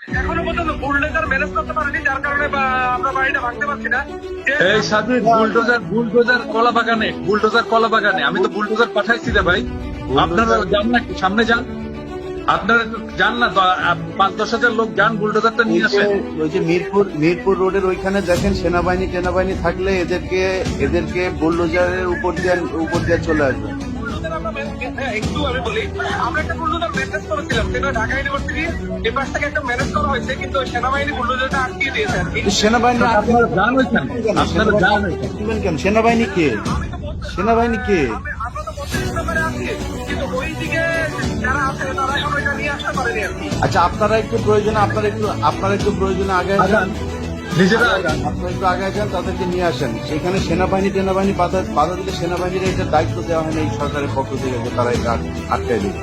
এখনো পর্যন্ত bulldozer manage করতে পারেনি, যার কারণে আমরা বাড়িটা ভাঙতে পারছি না। এই সাথে বুলডোজার কলা বাগানে আমি তো বুলডোজার পাঠাইছি রে ভাই। আপনারা যান না, সামনে যান, আপনারা একটু যান না, 5-10 হাজার লোক যান, বুলডোজারটা নিয়ে আসেন। ওই যে মিরপুর রোডের ওইখানে দেখেন সেনাবাহিনী থাকলে এদেরকে বুলডোজারের উপর দিয়ে চলে আসবে। একটু আমি বলি, আমরা একটা বুলডোজার ম্যানেজ করেছিলাম, সেটা ঢাকা ইউনিভার্সিটি এই পাশ থেকে একটা ম্যানেজ করা হয়েছে, কিন্তু সেনাবাহিনী বুলডোজারটা আটকিয়ে দিয়েছে আর কি। সেনাবাহিনী আপনারা যান ওইখানে, আপনারা যান ওইখানে। কেন সেনাবাহিনী কে? আমরা তো বছরের ব্যাপারে আছি, কিন্তু ওই দিকে যারা আছে তারা এখন ওইটা নিয়ে আসতে পারেনি আর কি। আচ্ছা, আপনারা একটু প্রয়োজনে আগে যান, নিজেরা আপনারা একটু আগে যান, তাদেরকে নিয়ে আসেন। সেখানে সেনাবাহিনী বাধা দিলে সেনাবাহিনীর এটা দায়িত্ব দেওয়া হয় না এই সরকারের পক্ষ থেকে যে তারা এটা আটকায় দিবে।